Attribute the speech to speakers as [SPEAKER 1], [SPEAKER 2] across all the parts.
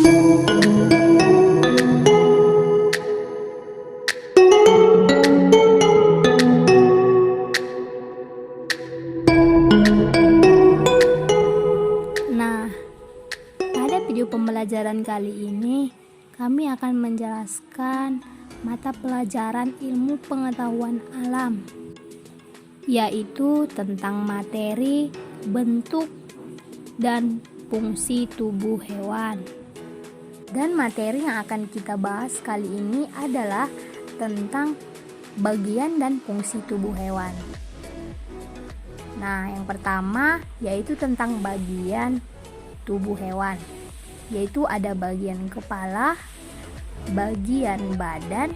[SPEAKER 1] Nah, pada video pembelajaran kali ini kami akan menjelaskan mata pelajaran ilmu pengetahuan alam, yaitu tentang materi, bentuk, dan fungsi tubuh hewan. Dan materi yang akan kita bahas kali ini adalah tentang bagian dan fungsi tubuh hewan. Nah, yang pertama yaitu tentang bagian tubuh hewan, yaitu ada bagian kepala, bagian badan,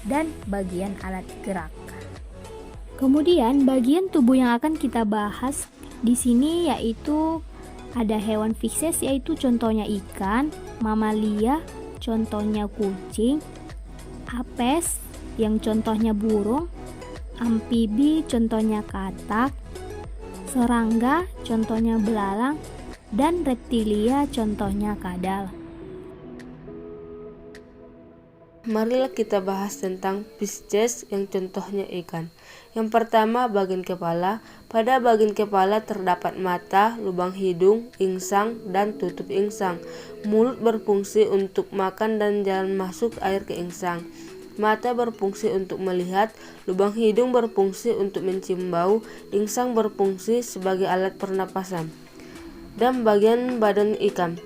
[SPEAKER 1] dan bagian alat gerak. Kemudian bagian tubuh yang akan kita bahas di sini yaitu ada hewan fikses, yaitu contohnya ikan, mamalia, contohnya kucing, apes yang contohnya burung, amfibi contohnya katak, serangga contohnya belalang, dan reptilia contohnya kadal.
[SPEAKER 2] Marilah kita bahas tentang Pisces yang contohnya ikan. Yang pertama, bagian kepala. Pada bagian kepala terdapat mata, lubang hidung, insang, dan tutup insang. Mulut berfungsi untuk makan dan jalan masuk air ke insang. Mata berfungsi untuk melihat, lubang hidung berfungsi untuk mencium bau, insang berfungsi sebagai alat pernapasan. Dan bagian badan ikan.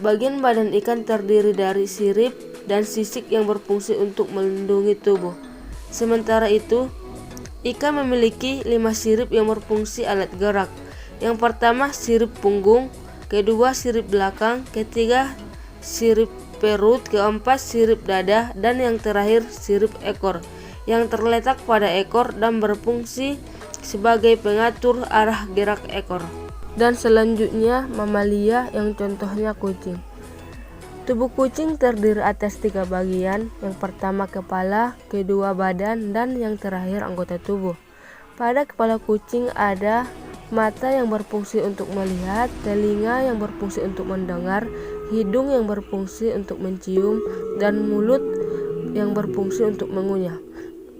[SPEAKER 2] Bagian badan ikan terdiri dari sirip dan sisik yang berfungsi untuk melindungi tubuh. Sementara itu, ikan memiliki 5 sirip yang berfungsi alat gerak. Yang pertama, sirip punggung, kedua sirip belakang, ketiga sirip perut, keempat sirip dada, dan yang terakhir sirip ekor yang terletak pada ekor dan berfungsi sebagai pengatur arah gerak ekor. Dan selanjutnya mamalia yang contohnya kucing. Tubuh kucing terdiri atas 3 bagian, yang pertama kepala, kedua badan, dan yang terakhir anggota tubuh. Pada kepala kucing ada mata yang berfungsi untuk melihat, telinga yang berfungsi untuk mendengar, hidung yang berfungsi untuk mencium, dan mulut yang berfungsi untuk mengunyah.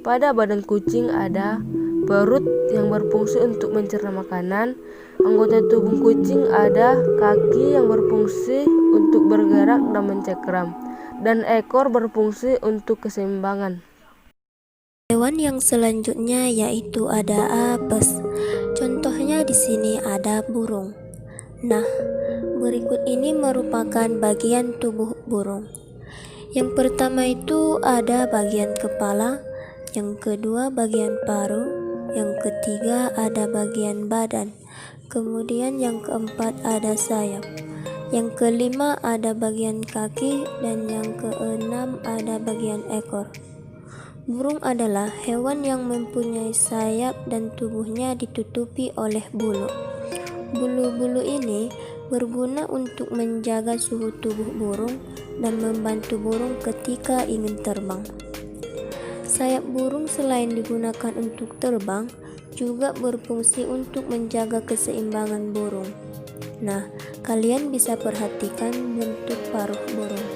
[SPEAKER 2] Pada badan kucing ada perut yang berfungsi untuk mencerna makanan. Anggota tubuh kucing ada kaki yang berfungsi untuk bergerak dan mencengkram, dan ekor berfungsi untuk keseimbangan.
[SPEAKER 3] Hewan yang selanjutnya yaitu ada apes. Contohnya di sini ada burung. Nah, berikut ini merupakan bagian tubuh burung. Yang pertama itu ada bagian kepala, yang kedua bagian paruh, yang ketiga ada bagian badan, kemudian yang keempat ada sayap, yang kelima ada bagian kaki, dan yang keenam ada bagian ekor. Burung adalah hewan yang mempunyai sayap dan tubuhnya ditutupi oleh bulu. Bulu-bulu ini berguna untuk menjaga suhu tubuh burung dan membantu burung ketika ingin terbang. Sayap burung selain digunakan untuk terbang, juga berfungsi untuk menjaga keseimbangan burung. Nah, kalian bisa perhatikan bentuk paruh burung.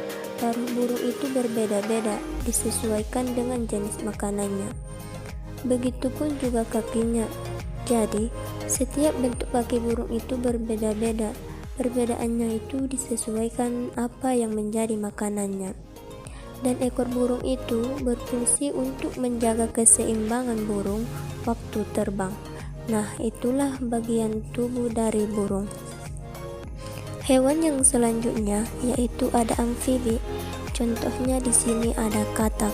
[SPEAKER 3] Paruh burung itu berbeda-beda, disesuaikan dengan jenis makanannya. Begitupun juga kakinya. Jadi, setiap bentuk kaki burung itu berbeda-beda. Perbedaannya itu disesuaikan apa yang menjadi makanannya. Dan ekor burung itu berfungsi untuk menjaga keseimbangan burung waktu terbang. Nah, itulah bagian tubuh dari burung. Hewan yang selanjutnya yaitu ada amfibi. Contohnya di sini ada katak.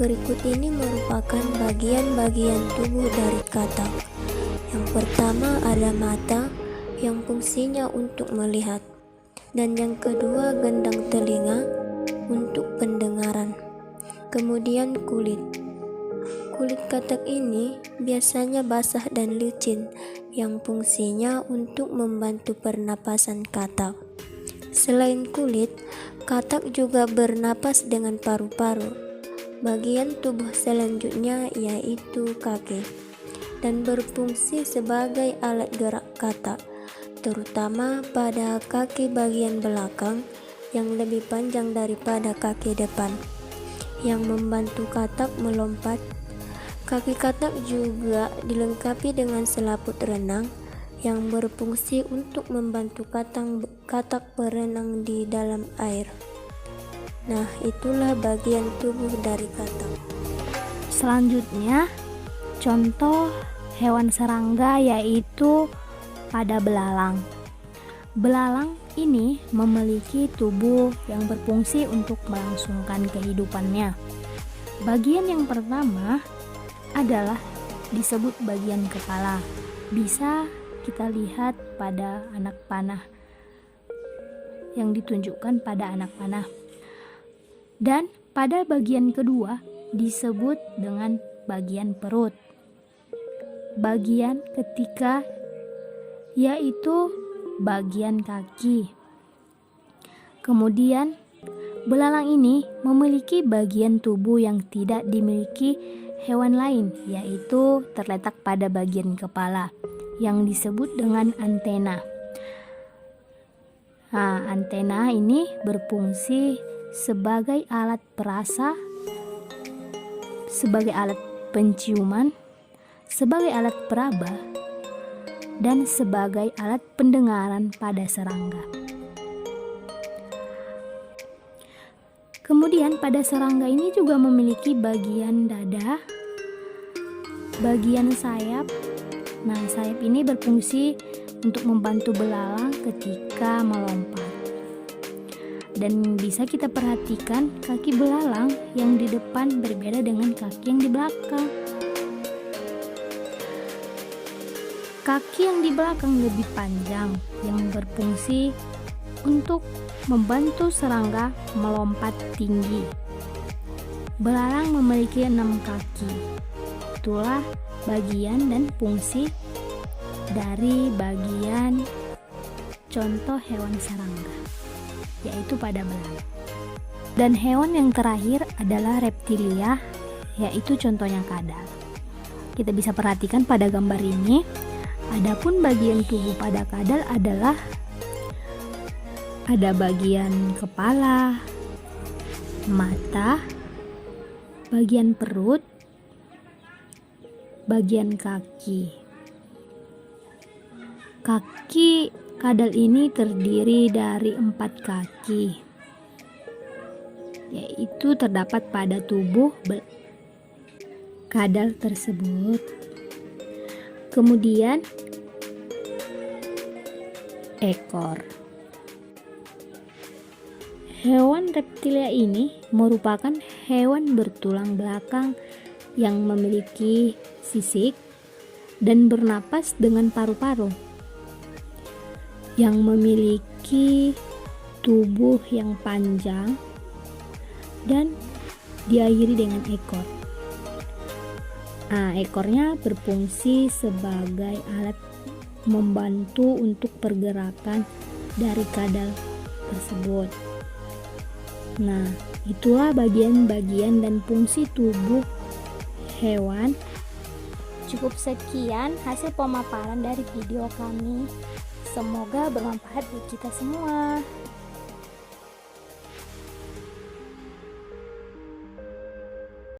[SPEAKER 3] Berikut ini merupakan bagian-bagian tubuh dari katak. Yang pertama ada mata yang fungsinya untuk melihat, dan yang kedua gendang telinga untuk pendengaran. Kemudian kulit. Kulit katak ini biasanya basah dan licin yang fungsinya untuk membantu pernapasan katak. Selain kulit, katak juga bernapas dengan paru-paru. Bagian tubuh selanjutnya yaitu kaki dan berfungsi sebagai alat gerak katak. terutama pada kaki bagian belakang yang lebih panjang daripada kaki depan, yang membantu katak melompat. Kaki katak juga dilengkapi dengan selaput renang yang berfungsi untuk membantu katak berenang di dalam air. Nah, itulah bagian tubuh dari katak.
[SPEAKER 1] Selanjutnya, contoh hewan serangga yaitu pada belalang. Belalang ini memiliki tubuh yang berfungsi untuk melangsungkan kehidupannya. Bagian yang pertama adalah disebut bagian kepala. Bisa kita lihat pada anak panah, yang ditunjukkan pada anak panah. Dan pada bagian kedua disebut dengan bagian perut. Bagian ketiga yaitu bagian kaki. Kemudian belalang ini memiliki bagian tubuh yang tidak dimiliki hewan lain, yaitu terletak pada bagian kepala yang disebut dengan antena. Nah, antena ini berfungsi sebagai alat perasa, sebagai alat penciuman, sebagai alat peraba, dan sebagai alat pendengaran pada serangga. Kemudian pada serangga ini juga memiliki bagian dada, bagian sayap. Nah, sayap ini berfungsi untuk membantu belalang ketika melompat. Dan bisa kita perhatikan kaki belalang yang di depan berbeda dengan kaki yang di belakang. Kaki yang di belakang lebih panjang, yang berfungsi untuk membantu serangga melompat tinggi. Belalang memiliki 6 kaki. Itulah bagian dan fungsi dari bagian contoh hewan serangga, yaitu pada belalang. Dan hewan yang terakhir adalah reptilia, yaitu contohnya kadal. Kita bisa perhatikan pada gambar ini, adapun bagian tubuh pada kadal adalah ada bagian kepala, mata, bagian perut, bagian kaki. Kaki kadal ini terdiri dari 4 kaki, yaitu terdapat pada tubuh kadal tersebut. Kemudian ekor. Hewan reptilia ini merupakan hewan bertulang belakang yang memiliki sisik dan bernapas dengan paru-paru, yang memiliki tubuh yang panjang dan diakhiri dengan ekor. Nah, ekornya berfungsi sebagai alat membantu untuk pergerakan dari kadal tersebut. Nah, itulah bagian-bagian dan fungsi tubuh hewan. Cukup sekian hasil pemaparan dari video kami. Semoga bermanfaat buat kita semua.